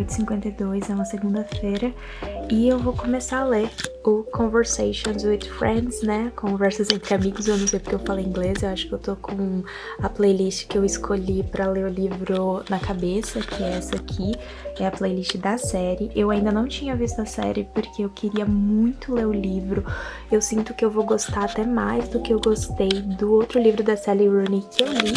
8h52, é uma segunda-feira, e eu vou começar a ler o Conversations with Friends, né? Conversas entre amigos, eu não sei porque eu falo inglês, eu acho que eu tô com a playlist que eu escolhi pra ler o livro na cabeça, que é essa aqui, é a playlist da série. Eu ainda não tinha visto a série porque eu queria muito ler o livro, eu sinto que eu vou gostar até mais do que eu gostei do outro livro da Sally Rooney que eu li,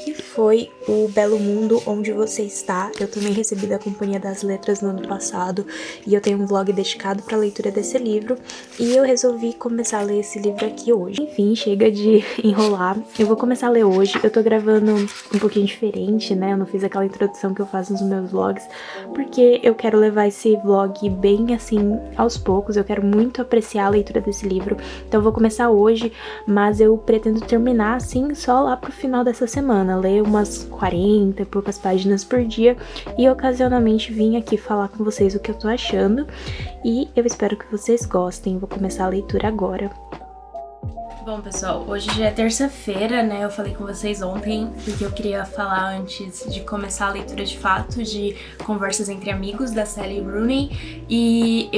que foi o Belo Mundo Onde Você Está. Eu também recebi da Companhia das Letras no ano passado e eu tenho um vlog dedicado para a leitura desse livro e eu resolvi começar a ler esse livro aqui hoje. Enfim, chega de enrolar, eu vou começar a ler hoje. Eu tô gravando um pouquinho diferente, né? Eu não fiz aquela introdução que eu faço nos meus vlogs porque eu quero levar esse vlog bem assim aos poucos. Eu quero muito apreciar a leitura desse livro, então eu vou começar hoje, mas eu pretendo terminar assim só lá pro final dessa semana, ler umas 40 e poucas páginas por dia e ocasionalmente vim aqui falar com vocês o que eu tô achando e eu espero que vocês gostem. Vou começar a leitura agora. Bom, pessoal, hoje já é terça-feira, né? Eu falei com vocês ontem porque eu queria falar antes de começar a leitura de fato de Conversas entre Amigos, da Sally Rooney. E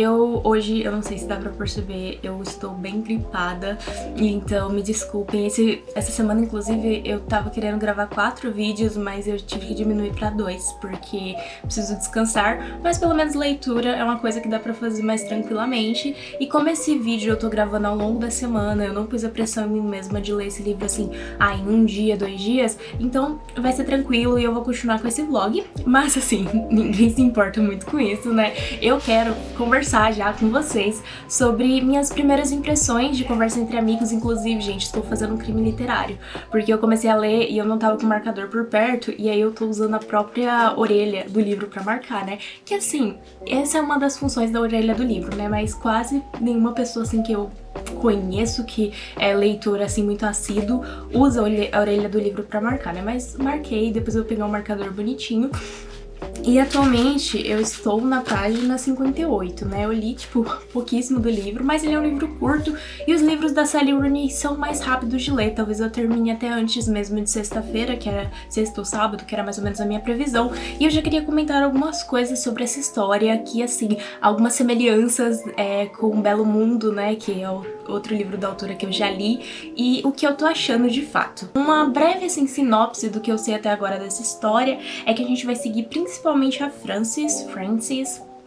hoje, eu não sei se dá pra perceber, eu estou bem gripada, então me desculpem. Essa semana, inclusive, eu tava querendo gravar 4 vídeos, mas eu tive que diminuir pra 2, porque preciso descansar. Mas pelo menos leitura é uma coisa que dá pra fazer mais tranquilamente. E como esse vídeo eu tô gravando ao longo da semana, eu não pus a pressão em mim mesma de ler esse livro assim, em 1 dia, 2 dias, então vai ser tranquilo e eu vou continuar com esse vlog, mas assim, ninguém se importa muito com isso, né? Eu quero conversar já com vocês sobre minhas primeiras impressões de Conversa entre Amigos. Inclusive, gente, estou fazendo um crime literário, porque eu comecei a ler e eu não tava com o marcador por perto, e aí eu tô usando a própria orelha do livro pra marcar, né? Que assim, essa é uma das funções da orelha do livro, né? Mas quase nenhuma pessoa assim que eu conheço que é leitor assim muito assíduo usa a orelha do livro pra marcar, né? Mas marquei, depois eu peguei um marcador bonitinho. E atualmente eu estou na página 58, né? Eu li, tipo, pouquíssimo do livro, mas ele é um livro curto e os livros da Sally Rooney são mais rápidos de ler. Talvez eu termine até antes mesmo de sexta-feira, que era sexta ou sábado, que era mais ou menos a minha previsão. E eu já queria comentar algumas coisas sobre essa história, que, assim, algumas semelhanças com Belo Mundo, né? Que é o outro livro da autora que eu já li, e o que eu tô achando de fato. Uma breve, assim, sinopse do que eu sei até agora dessa história é que a gente vai seguir principalmente a Frances,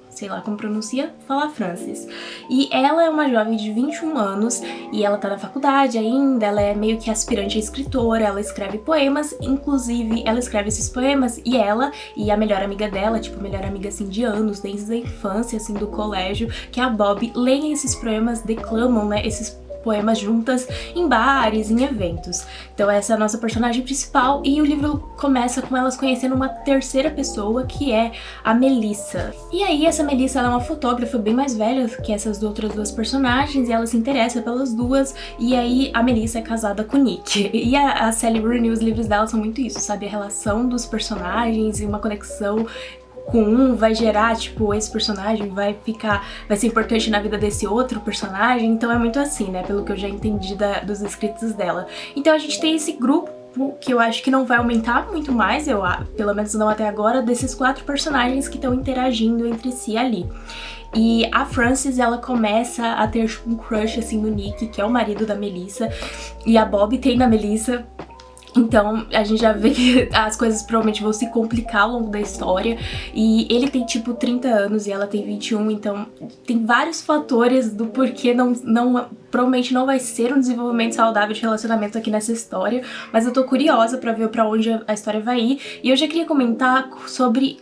sei lá como pronuncia, fala Frances. E ela é uma jovem de 21 anos e ela tá na faculdade ainda, ela é meio que aspirante a escritora, ela escreve poemas, inclusive ela escreve esses poemas e ela e a melhor amiga dela, tipo, melhor amiga assim de anos, desde a infância, assim, do colégio, que é a Bob, leem esses poemas, declamam, né, esses poemas juntas em bares, em eventos. Então essa é a nossa personagem principal e o livro começa com elas conhecendo uma terceira pessoa, que é a Melissa. E aí essa Melissa, ela é uma fotógrafa bem mais velha que essas outras duas personagens e ela se interessa pelas duas, e aí a Melissa é casada com o Nick. E a Sally Rooney, os livros dela são muito isso, sabe? A relação dos personagens e uma conexão com um vai gerar, tipo, esse personagem vai ser importante na vida desse outro personagem, então é muito assim, né, pelo que eu já entendi dos escritos dela. Então a gente tem esse grupo que eu acho que não vai aumentar muito mais, pelo menos não até agora, desses 4 personagens que estão interagindo entre si ali. E a Frances, ela começa a ter tipo, um crush assim no Nick, que é o marido da Melissa, e a Bob tem na Melissa. Então a gente já vê que as coisas provavelmente vão se complicar ao longo da história. E ele tem tipo 30 anos e ela tem 21, então tem vários fatores do porquê provavelmente não vai ser um desenvolvimento saudável de relacionamento aqui nessa história. Mas eu tô curiosa pra ver pra onde a história vai ir. E eu já queria comentar sobre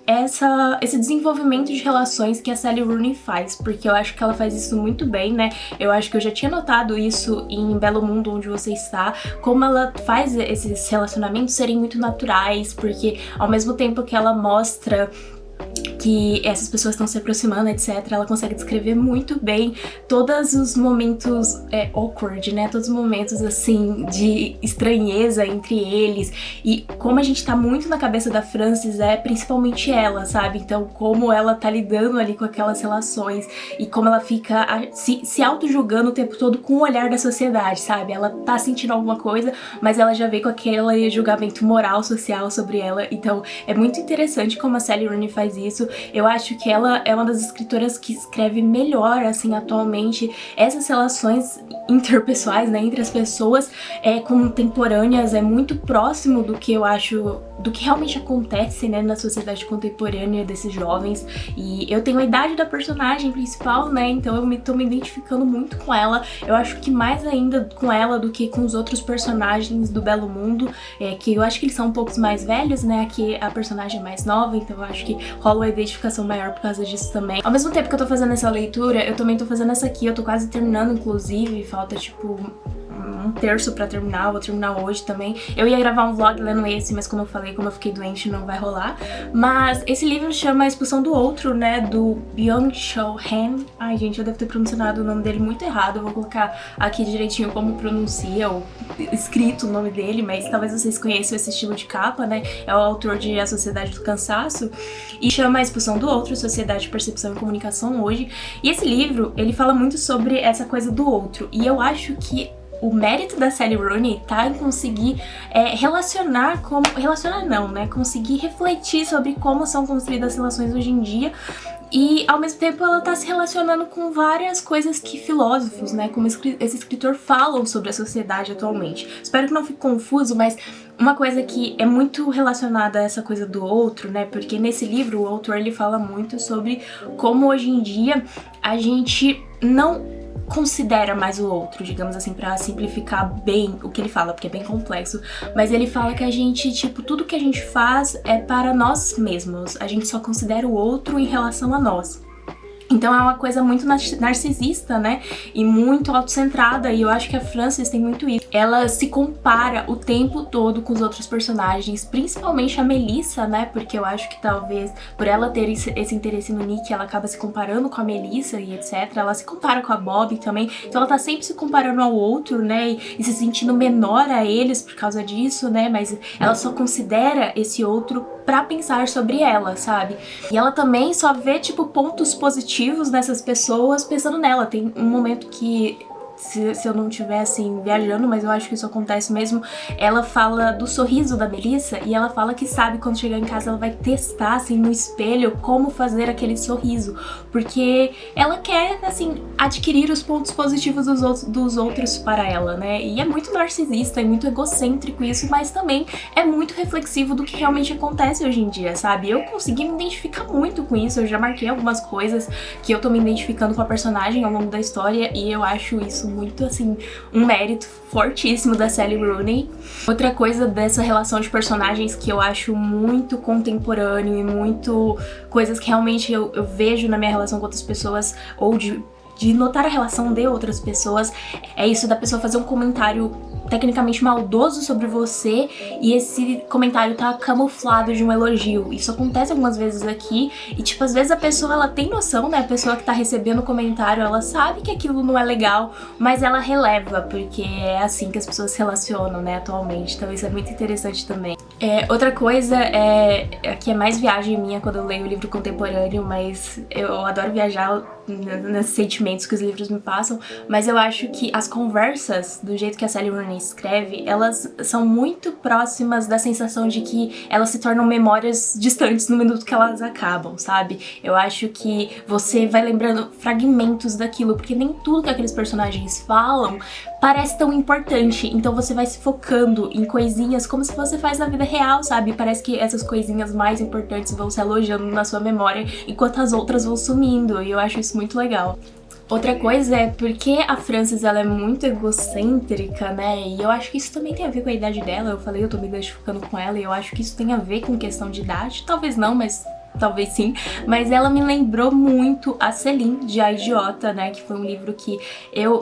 esse desenvolvimento de relações que a Sally Rooney faz, porque eu acho que ela faz isso muito bem, né? Eu acho que eu já tinha notado isso em Belo Mundo Onde Você Está, como ela faz esses relacionamentos serem muito naturais, porque ao mesmo tempo que ela mostra que essas pessoas estão se aproximando, etc. Ela consegue descrever muito bem todos os momentos awkward, né? Todos os momentos, assim, de estranheza entre eles. E como a gente tá muito na cabeça da Frances, principalmente ela, sabe? Então, como ela tá lidando ali com aquelas relações e como ela fica se auto-julgando o tempo todo com o olhar da sociedade, sabe? Ela tá sentindo alguma coisa, mas ela já vê com aquele julgamento moral, social sobre ela. Então, é muito interessante como a Sally Rooney faz isso. Eu acho que ela é uma das escritoras que escreve melhor, assim, atualmente, essas relações interpessoais, né, entre as pessoas contemporâneas, é muito próximo do que eu acho, do que realmente acontece, né, na sociedade contemporânea desses jovens. E eu tenho a idade da personagem principal, né, então eu tô me identificando muito com ela. Eu acho que mais ainda com ela do que com os outros personagens do Belo Mundo, que eu acho que eles são um pouco mais velhos, né, aqui a personagem é mais nova, então eu acho que rola uma identificação maior por causa disso também. Ao mesmo tempo que eu tô fazendo essa leitura, eu também tô fazendo essa aqui, eu tô quase terminando, inclusive, falta tipo um terço pra terminar, vou terminar hoje também. Eu ia gravar um vlog lendo esse, mas como eu falei, como eu fiquei doente, não vai rolar. Mas esse livro chama A Expulsão do Outro, né, do Byung-Chul Han. Ai, gente, eu devo ter pronunciado o nome dele muito errado, eu vou colocar aqui direitinho como pronuncia, ou escrito o nome dele, mas talvez vocês conheçam esse estilo de capa, né, é o autor de A Sociedade do Cansaço, e chama A Expulsão do Outro, Sociedade de Percepção e Comunicação hoje. E esse livro, ele fala muito sobre essa coisa do outro, e eu acho que o mérito da Sally Rooney tá em conseguir conseguir refletir sobre como são construídas as relações hoje em dia. E, ao mesmo tempo, ela tá se relacionando com várias coisas que filósofos, né, como esse escritor, falam sobre a sociedade atualmente. Espero que não fique confuso, mas uma coisa que é muito relacionada a essa coisa do outro, né, porque nesse livro o autor, ele fala muito sobre como hoje em dia a gente não considera mais o outro, digamos assim, pra simplificar bem o que ele fala, porque é bem complexo, mas ele fala que a gente, tipo, tudo que a gente faz é para nós mesmos, a gente só considera o outro em relação a nós. Então é uma coisa muito narcisista, né, e muito autocentrada, e eu acho que a Frances tem muito isso. Ela se compara o tempo todo com os outros personagens, principalmente a Melissa, né, porque eu acho que talvez por ela ter esse interesse no Nick, ela acaba se comparando com a Melissa e etc. Ela se compara com a Bob também, então ela tá sempre se comparando ao outro, né, e se sentindo menor a eles por causa disso, né, mas ela só considera esse outro pra pensar sobre ela, sabe? E ela também só vê, tipo, pontos positivos nessas pessoas pensando nela. Tem um momento que, se eu não estiver, assim, viajando, mas eu acho que isso acontece mesmo, ela fala do sorriso da Melissa e ela fala que sabe quando chegar em casa ela vai testar, assim, no espelho como fazer aquele sorriso, porque ela quer, assim, adquirir os pontos positivos dos outros para ela, né? E é muito narcisista e muito egocêntrico isso, mas também é muito reflexivo do que realmente acontece hoje em dia, sabe? Eu consegui me identificar muito com isso, eu já marquei algumas coisas que eu tô me identificando com a personagem ao longo da história e eu acho isso muito, assim, um mérito fortíssimo da Sally Rooney. Outra coisa dessa relação de personagens que eu acho muito contemporâneo e muito coisas que realmente eu vejo na minha relação com outras pessoas, ou de notar a relação de outras pessoas, é isso da pessoa fazer um comentário tecnicamente maldoso sobre você e esse comentário tá camuflado de um elogio. Isso acontece algumas vezes aqui e, tipo, às vezes a pessoa, ela tem noção, né, a pessoa que tá recebendo o comentário, ela sabe que aquilo não é legal, mas ela releva, porque é assim que as pessoas se relacionam, né, atualmente. Então isso é muito interessante também. Outra coisa que é mais viagem minha quando eu leio o livro contemporâneo, mas eu adoro viajar nesses sentimentos que os livros me passam, mas eu acho que as conversas, do jeito que a Sally Rooney escreve, elas são muito próximas da sensação de que elas se tornam memórias distantes no minuto que elas acabam, sabe? Eu acho que você vai lembrando fragmentos daquilo, porque nem tudo que aqueles personagens falam parece tão importante, então você vai se focando em coisinhas como se você faz na vida real, sabe? Parece que essas coisinhas mais importantes vão se alojando na sua memória, enquanto as outras vão sumindo, e eu acho isso muito legal. Outra coisa é porque a Frances, ela é muito egocêntrica, né, e eu acho que isso também tem a ver com a idade dela. Eu falei, eu tô me identificando com ela, e eu acho que isso tem a ver com questão de idade, talvez não, mas talvez sim, mas ela me lembrou muito a Céline, de A Idiota, né, que foi um livro que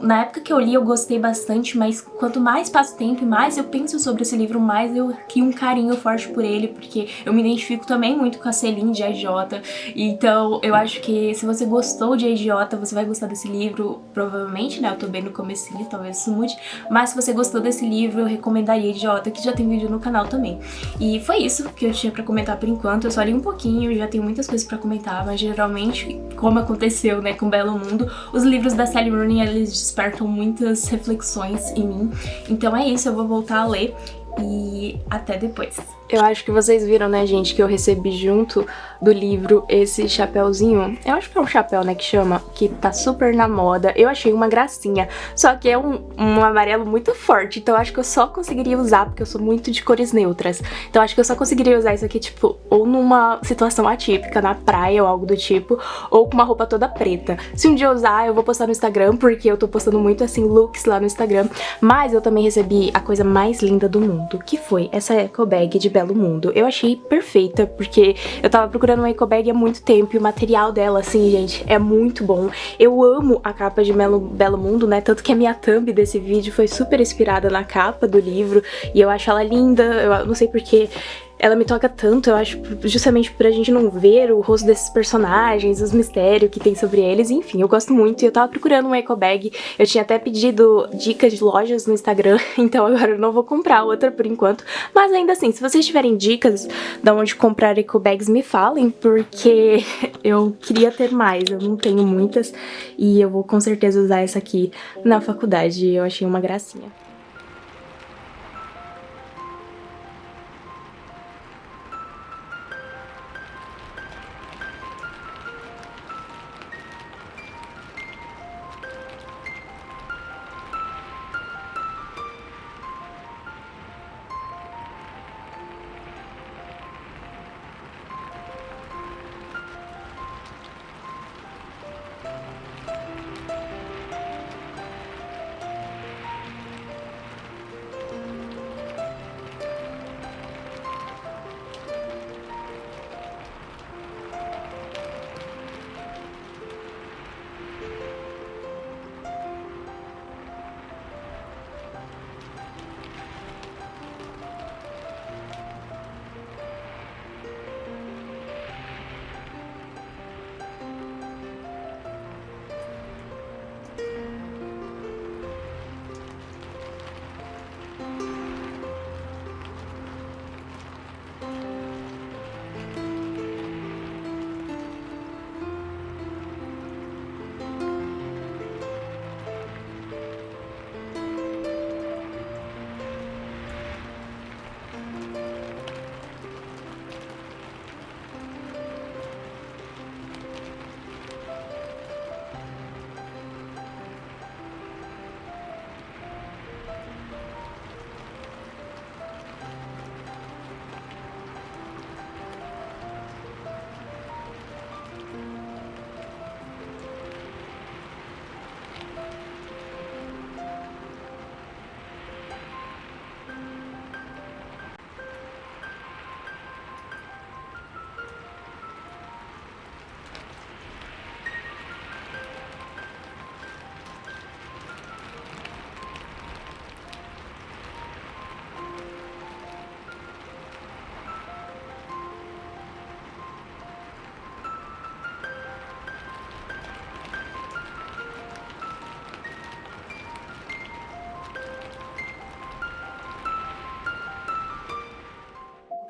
na época que eu li, eu gostei bastante, mas quanto mais passa o tempo e mais eu penso sobre esse livro, mais eu crio um carinho forte por ele, porque eu me identifico também muito com a Céline, de A Idiota. Então eu acho que se você gostou de A Idiota, você vai gostar desse livro, provavelmente, né, eu tô bem no comecinho, talvez isso mude, mas se você gostou desse livro, eu recomendaria A Idiota, que já tem vídeo no canal também. E foi isso que eu tinha pra comentar por enquanto, eu só li um pouquinho, já tenho muitas coisas pra comentar, mas geralmente, como aconteceu, né, com Belo Mundo, os livros da Sally Rooney, eles despertam muitas reflexões em mim. Então é isso, eu vou voltar a ler e até depois. Eu acho que vocês viram, né, gente, que eu recebi junto do livro esse chapéuzinho. Eu acho que é um chapéu, né, que chama, que tá super na moda. Eu achei uma gracinha, só que é um amarelo muito forte, então eu acho que eu só conseguiria usar, porque eu sou muito de cores neutras. Então eu acho que eu só conseguiria usar isso aqui, tipo, ou numa situação atípica, na praia ou algo do tipo, ou com uma roupa toda preta. Se um dia eu usar, eu vou postar no Instagram, porque eu tô postando muito, assim, looks lá no Instagram. Mas eu também recebi a coisa mais linda do mundo, que foi essa eco bag de Belo Mundo. Eu achei perfeita, porque eu tava procurando uma eco bag há muito tempo e o material dela, assim, gente, é muito bom. Eu amo a capa de Belo Mundo, né, tanto que a minha thumb desse vídeo foi super inspirada na capa do livro e eu acho ela linda, eu não sei porque ela me toca tanto, eu acho, justamente pra gente não ver o rosto desses personagens, os mistérios que tem sobre eles, enfim, eu gosto muito e eu tava procurando uma eco bag, eu tinha até pedido dicas de lojas no Instagram, então agora eu não vou comprar outra por enquanto, mas ainda assim, se vocês tiverem dicas de onde comprar eco bags, me falem, porque eu queria ter mais, eu não tenho muitas e eu vou com certeza usar essa aqui na faculdade, eu achei uma gracinha.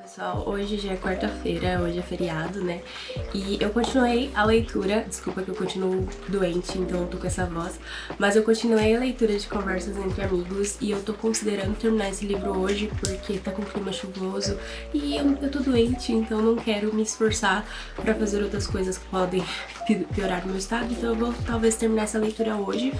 Pessoal, hoje já é quarta-feira, hoje é feriado, né? E eu continuei a leitura, desculpa que eu continuo doente, então eu tô com essa voz, mas eu continuei a leitura de Conversas entre Amigos e eu tô considerando terminar esse livro hoje porque tá com clima chuvoso e eu tô doente, então não quero me esforçar pra fazer outras coisas que podem piorar o meu estado, então eu vou talvez terminar essa leitura hoje,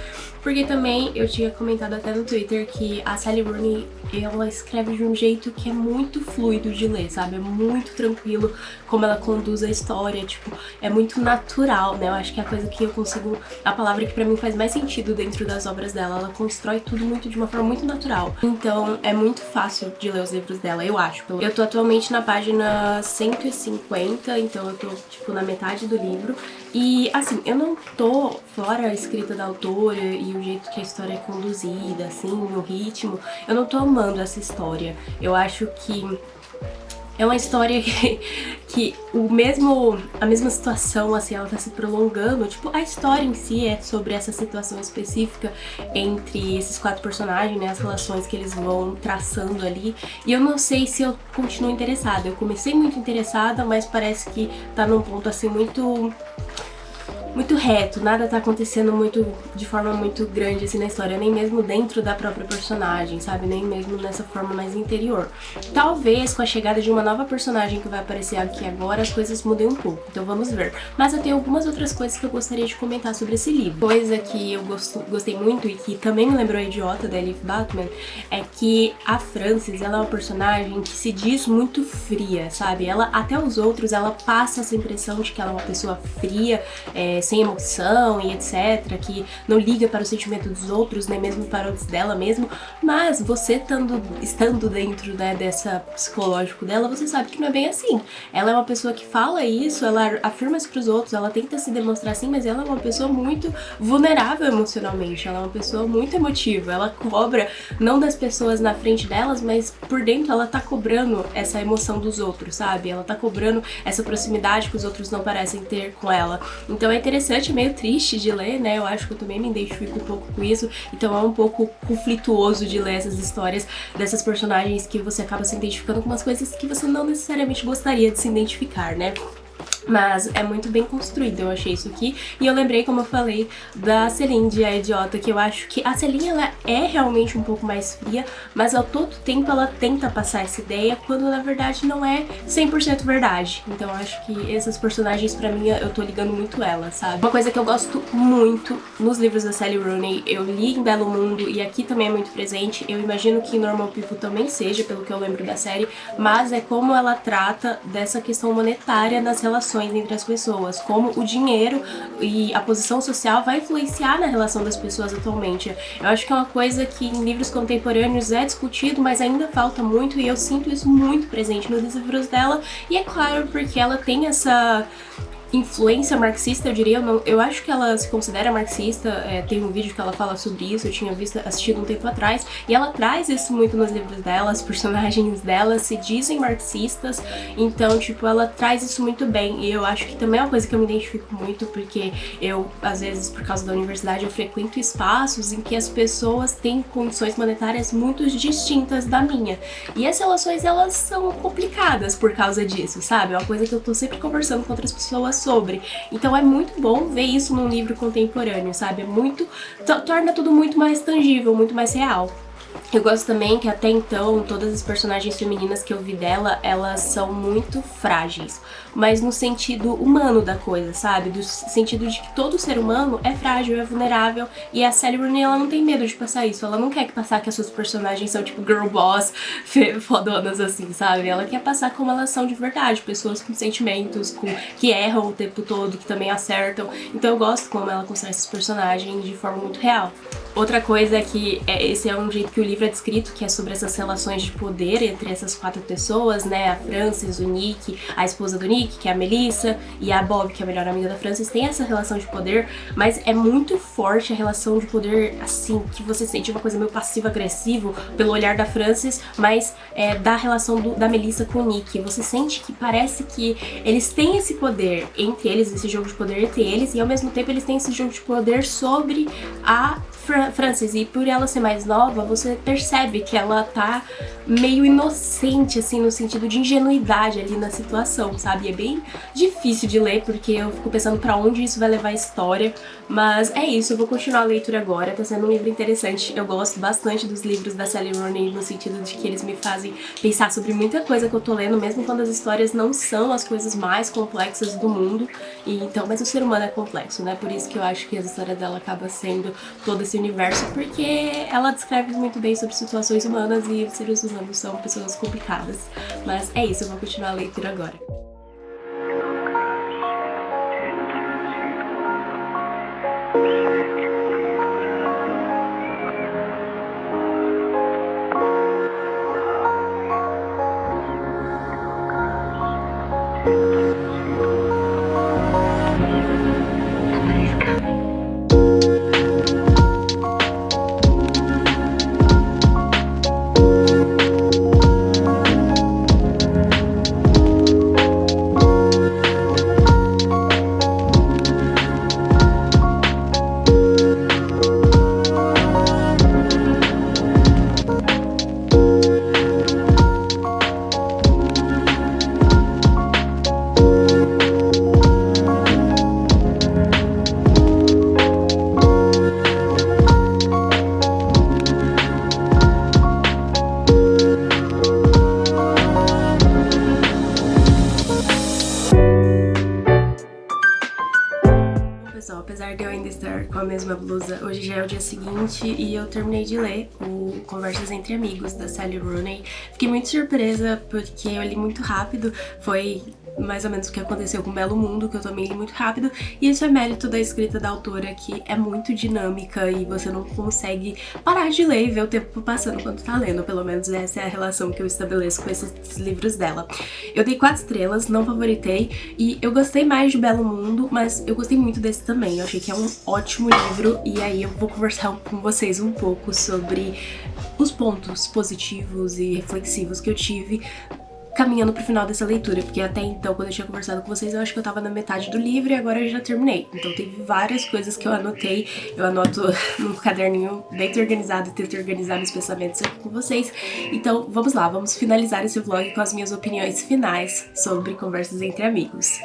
porque também eu tinha comentado até no Twitter que a Sally Rooney, ela escreve de um jeito que é muito fluido de ler, sabe? É muito tranquilo como ela conduz a história, tipo, é muito natural, né? Eu acho que é a coisa que eu consigo, a palavra que pra mim faz mais sentido dentro das obras dela, ela constrói tudo muito de uma forma muito natural. Então é muito fácil de ler os livros dela, eu acho. Eu tô atualmente na página 150, então eu tô, tipo, na metade do livro. E, assim, eu não tô fora a escrita da autora e o jeito que a história é conduzida, assim, o ritmo, eu não tô amando essa história. Eu acho que é uma história que a mesma situação, assim, ela tá se prolongando. Tipo, a história em si é sobre essa situação específica entre esses quatro personagens, né, as relações que eles vão traçando ali. E eu não sei se eu continuo interessada. Eu comecei muito interessada, mas parece que tá num ponto, assim, muito muito reto, nada tá acontecendo muito de forma muito grande assim na história, nem mesmo dentro da própria personagem, sabe? Nem mesmo nessa forma mais interior. Talvez com a chegada de uma nova personagem que vai aparecer aqui agora, as coisas mudem um pouco, então vamos ver. Mas eu tenho algumas outras coisas que eu gostaria de comentar sobre esse livro. Coisa que eu gostei muito e que também me lembrou a Idiota, da Elif Batuman, é que a Frances, ela é uma personagem que se diz muito fria, sabe? Ela, até os outros, ela passa essa impressão de que ela é uma pessoa fria, sem emoção e etc, que não liga para o sentimento dos outros, nem mesmo para os dela mesmo, mas você estando dentro, né, dessa psicológico dela, você sabe que não é bem assim. Ela é uma pessoa que fala isso, ela afirma isso pros outros, ela tenta se demonstrar assim, mas ela é uma pessoa muito vulnerável emocionalmente, ela é uma pessoa muito emotiva, ela cobra não das pessoas na frente delas, mas por dentro ela tá cobrando essa emoção dos outros, sabe? Ela tá cobrando essa proximidade que os outros não parecem ter com ela. Então é interessante, é meio triste de ler, né? Eu acho que eu também me identifico um pouco com isso, então é um pouco conflituoso de ler essas histórias dessas personagens que você acaba se identificando com umas coisas que você não necessariamente gostaria de se identificar, né? Mas é muito bem construído, eu achei isso aqui. E eu lembrei, como eu falei, da Celine de A Idiota, que eu acho que a Celine, ela é realmente um pouco mais fria, mas ao todo tempo ela tenta passar essa ideia, quando na verdade não é 100% verdade. Então eu acho que essas personagens, pra mim, eu tô ligando muito elas, sabe? Uma coisa que eu gosto muito nos livros da Sally Rooney, eu li em Belo Mundo e aqui também é muito presente, eu imagino que em Normal People também seja, pelo que eu lembro da série, mas é como ela trata dessa questão monetária nas relações entre as pessoas, como o dinheiro e a posição social vai influenciar na relação das pessoas atualmente. Eu acho que é uma coisa que em livros contemporâneos é discutido, mas ainda falta muito, e eu sinto isso muito presente nos livros dela, e é claro porque ela tem essa influência marxista, eu diria. Eu acho que ela se considera marxista, tem um vídeo que ela fala sobre isso, eu tinha assistido um tempo atrás, e ela traz isso muito nos livros dela, as personagens dela se dizem marxistas, então, tipo, ela traz isso muito bem, e eu acho que também é uma coisa que eu me identifico muito, porque eu, às vezes, por causa da universidade, eu frequento espaços em que as pessoas têm condições monetárias muito distintas da minha, e as relações, elas são complicadas por causa disso, sabe? É uma coisa que eu tô sempre conversando com outras pessoas sobre. Então é muito bom ver isso num livro contemporâneo, sabe? É muito... torna tudo muito mais tangível, muito mais real. Eu gosto também que até então todas as personagens femininas que eu vi dela, elas são muito frágeis, mas no sentido humano da coisa, sabe? Do sentido de que todo ser humano é frágil, é vulnerável, e a Sally Rooney, ela não tem medo de passar isso, ela não quer passar que as suas personagens são tipo girl boss, fodonas assim, sabe? Ela quer passar como elas são de verdade, pessoas com sentimentos, que erram o tempo todo, que também acertam. Então eu gosto como ela constrói esses personagens de forma muito real. Outra coisa é que esse é um jeito que o livro é descrito, que é sobre essas relações de poder entre essas 4 pessoas, né? A Frances, o Nick, a esposa do Nick, que é a Melissa, e a Bob, que é a melhor amiga da Frances, tem essa relação de poder, mas é muito forte a relação de poder, assim, que você sente uma coisa meio passivo-agressivo pelo olhar da Frances, mas da relação da Melissa com o Nick. Você sente que parece que eles têm esse poder entre eles, esse jogo de poder entre eles, e ao mesmo tempo eles têm esse jogo de poder sobre a Frances, e por ela ser mais nova, você percebe que ela tá meio inocente, assim, no sentido de ingenuidade ali na situação, sabe? É bem difícil de ler, porque eu fico pensando pra onde isso vai levar a história, mas é isso, eu vou continuar a leitura agora, tá sendo um livro interessante. Eu gosto bastante dos livros da Sally Rooney, no sentido de que eles me fazem pensar sobre muita coisa que eu tô lendo, mesmo quando as histórias não são as coisas mais complexas do mundo, e então, mas o ser humano é complexo, né? Por isso que eu acho que as histórias dela acabam sendo todo esse universo, porque ela descreve muito bem sobre situações humanas, e os seres humanos são pessoas complicadas. Mas é isso, eu vou continuar a leitura agora. apesar de eu ainda estar com a mesma blusa, hoje já é o dia seguinte e eu terminei de ler o Conversas Entre Amigos, da Sally Rooney. Fiquei muito surpresa porque eu li muito rápido, foi mais ou menos o que aconteceu com Belo Mundo, que eu também li muito rápido, e isso é mérito da escrita da autora, que é muito dinâmica e você não consegue parar de ler e ver o tempo passando quando tá lendo, pelo menos essa é a relação que eu estabeleço com esses livros dela. Eu dei 4 estrelas, não favoritei, e eu gostei mais de Belo Mundo, mas eu gostei muito desse também, eu achei que é um ótimo livro, e aí eu vou conversar com vocês um pouco sobre os pontos positivos e reflexivos que eu tive caminhando pro final dessa leitura, porque até então, quando eu tinha conversado com vocês, eu acho que eu tava na metade do livro e agora eu já terminei. Então teve várias coisas que eu anotei, eu anoto num caderninho bem organizado e tento organizar meus pensamentos aqui com vocês. Então vamos lá, vamos finalizar esse vlog com as minhas opiniões finais sobre Conversas Entre Amigos.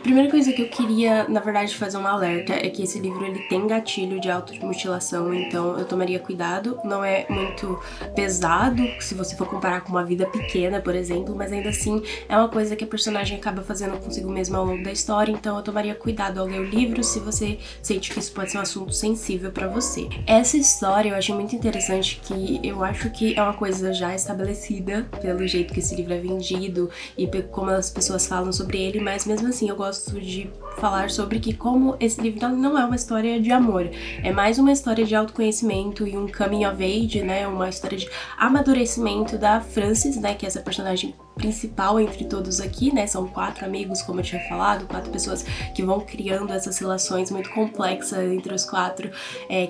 Primeira coisa que eu queria, na verdade, fazer um alerta é que esse livro ele tem gatilho de automutilação, então eu tomaria cuidado. Não é muito pesado, se você for comparar com Uma Vida Pequena, por exemplo, mas ainda assim é uma coisa que a personagem acaba fazendo consigo mesma ao longo da história, então eu tomaria cuidado ao ler o livro se você sente que isso pode ser um assunto sensível pra você. Essa história eu achei muito interessante, que eu acho que é uma coisa já estabelecida pelo jeito que esse livro é vendido e como as pessoas falam sobre ele, mas mesmo assim eu gosto de falar sobre que como esse livro não é uma história de amor, é mais uma história de autoconhecimento e um coming of age, né, uma história de amadurecimento da Frances, né, que é essa personagem principal entre todos aqui, né, são 4 amigos, como eu tinha falado, 4 pessoas que vão criando essas relações muito complexas entre os 4,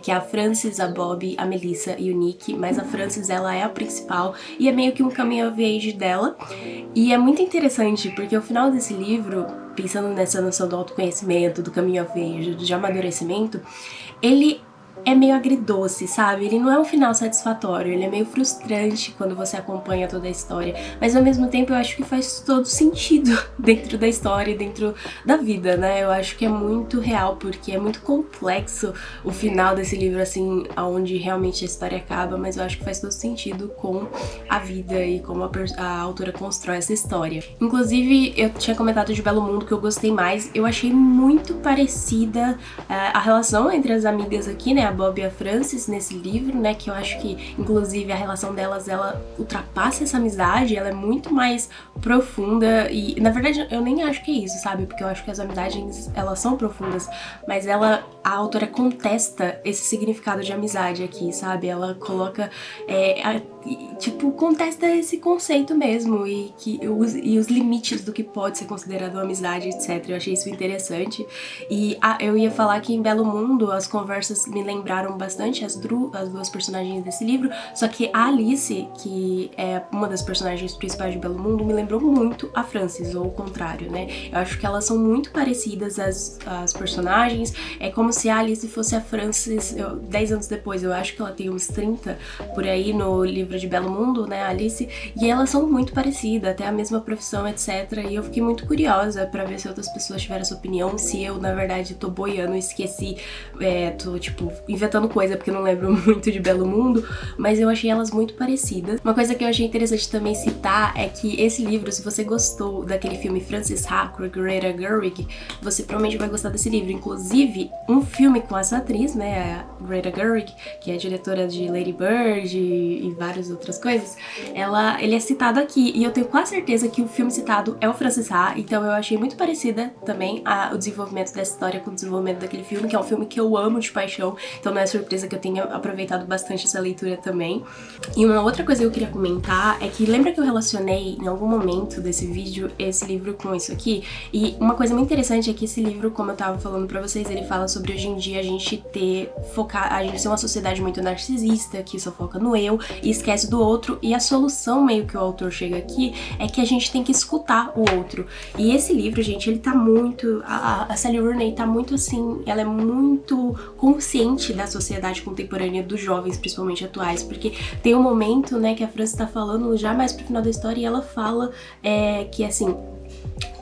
que é a Frances, a Bob, a Melissa e o Nick, mas a Frances, ela é a principal e é meio que um coming of age dela, e é muito interessante porque o final desse livro, pensando nessa noção do autoconhecimento, do coming of age, de amadurecimento, ele é meio agridoce, sabe? Ele não é um final satisfatório, ele é meio frustrante quando você acompanha toda a história, mas ao mesmo tempo eu acho que faz todo sentido dentro da história e dentro da vida, né? Eu acho que é muito real, porque é muito complexo o final desse livro, assim, onde realmente a história acaba, mas eu acho que faz todo sentido com a vida e como a autora constrói essa história. Inclusive, eu tinha comentado de Belo Mundo que eu gostei mais, eu achei muito parecida a relação entre as amigas aqui, né? A Bob e a Frances nesse livro, né, que eu acho que inclusive a relação delas, ela ultrapassa essa amizade, ela é muito mais profunda e na verdade eu nem acho que é isso, sabe, porque eu acho que as amizades elas são profundas, mas a autora contesta esse significado de amizade aqui, sabe, ela coloca tipo, contesta esse conceito mesmo e os limites do que pode ser considerado uma amizade, etc. Eu achei isso interessante. E eu ia falar que em Belo Mundo as conversas me lembraram bastante as duas personagens desse livro, só que a Alice, que é uma das personagens principais de Belo Mundo, me lembrou muito a Frances, ou o contrário, né? Eu acho que elas são muito parecidas, as personagens, é como se a Alice fosse a Frances 10 anos depois, eu acho que ela tem uns 30 por aí no livro de Belo Mundo, né, Alice, e elas são muito parecidas, até a mesma profissão, etc. E eu fiquei muito curiosa pra ver se outras pessoas tiveram essa opinião, se eu, na verdade, tô boiando, esqueci, tô, tipo, inventando coisa porque não lembro muito de Belo Mundo, mas eu achei elas muito parecidas. Uma coisa que eu achei interessante também citar é que esse livro, se você gostou daquele filme Frances Ha, com Greta Gerwig, você provavelmente vai gostar desse livro. Inclusive, um filme com essa atriz, né, a Greta Gerwig, que é diretora de Lady Bird e várias outras coisas, ele é citado aqui, e eu tenho quase certeza que o filme citado é o Frances Ha, então eu achei muito parecida também o desenvolvimento dessa história com o desenvolvimento daquele filme, que é um filme que eu amo de paixão, então não é surpresa que eu tenha aproveitado bastante essa leitura também. E uma outra coisa que eu queria comentar é que lembra que eu relacionei em algum momento desse vídeo esse livro com isso aqui? E uma coisa muito interessante é que esse livro, como eu tava falando pra vocês, ele fala sobre hoje em dia a gente a gente ser uma sociedade muito narcisista, que só foca no eu e esquece do outro, e a solução meio que o autor chega aqui é que a gente tem que escutar o outro. E esse livro, gente, ele tá muito... A Sally Rooney tá muito assim, ela é muito consciente da sociedade contemporânea, dos jovens, principalmente atuais, porque tem um momento, né, que a Frances tá falando já mais pro final da história e ela fala que, assim,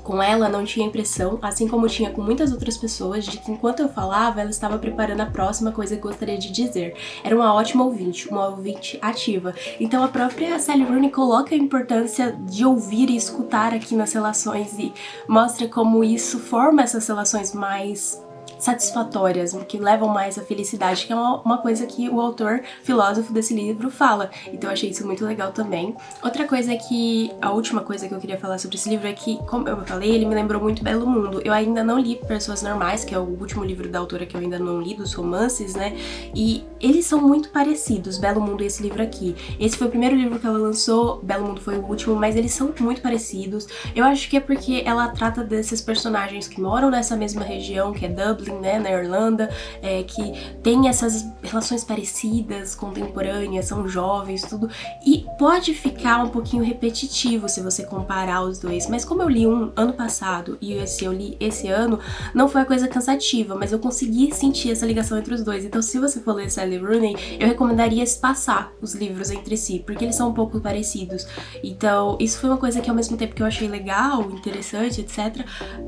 com ela não tinha impressão, assim como tinha com muitas outras pessoas, de que enquanto eu falava, ela estava preparando a próxima coisa que gostaria de dizer. Era uma ótima ouvinte, uma ouvinte ativa. Então a própria Sally Rooney coloca a importância de ouvir e escutar aqui nas relações e mostra como isso forma essas relações mais satisfatórias, que levam mais à felicidade, que é uma coisa que o autor filósofo desse livro fala. Então eu achei isso muito legal também. Outra coisa que, a última coisa que eu queria falar sobre esse livro é que, como eu falei, ele me lembrou muito Belo Mundo. Eu ainda não li Pessoas Normais, que é o último livro da autora que eu ainda não li, dos romances, né? E eles são muito parecidos, Belo Mundo e esse livro aqui. Esse foi o primeiro livro que ela lançou, Belo Mundo foi o último, mas eles são muito parecidos. Eu acho que é porque ela trata desses personagens que moram nessa mesma região, que é Dublin, né, na Irlanda, que tem essas relações parecidas, contemporâneas, são jovens, tudo, e pode ficar um pouquinho repetitivo se você comparar os dois, mas como eu li um ano passado e esse eu li esse ano, não foi uma coisa cansativa, mas eu consegui sentir essa ligação entre os dois. Então se você for ler Sally Rooney, eu recomendaria espaçar os livros entre si, porque eles são um pouco parecidos. Então isso foi uma coisa que ao mesmo tempo que eu achei legal, interessante, etc,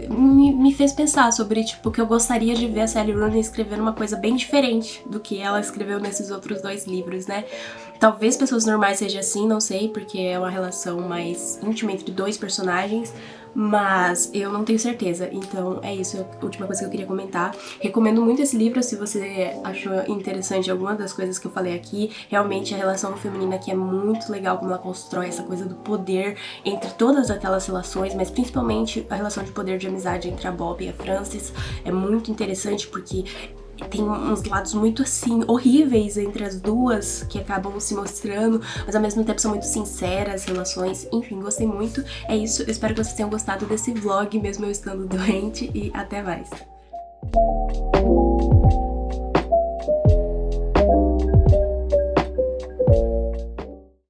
me fez pensar sobre, tipo, que eu gostaria de ver a Sally Rooney escrevendo uma coisa bem diferente do que ela escreveu nesses outros dois livros, né? Talvez Pessoas Normais seja assim, não sei, porque é uma relação mais íntima entre dois personagens, mas eu não tenho certeza. Então é isso, a última coisa que eu queria comentar. Recomendo muito esse livro se você achou interessante alguma das coisas que eu falei aqui. Realmente a relação feminina aqui é muito legal, como ela constrói essa coisa do poder entre todas aquelas relações, mas principalmente a relação de poder de amizade entre a Bob e a Frances. É muito interessante porque tem uns lados muito, assim, horríveis entre as duas, que acabam se mostrando, mas ao mesmo tempo são muito sinceras, relações, enfim, gostei muito. É isso, eu espero que vocês tenham gostado desse vlog, mesmo eu estando doente, e até mais.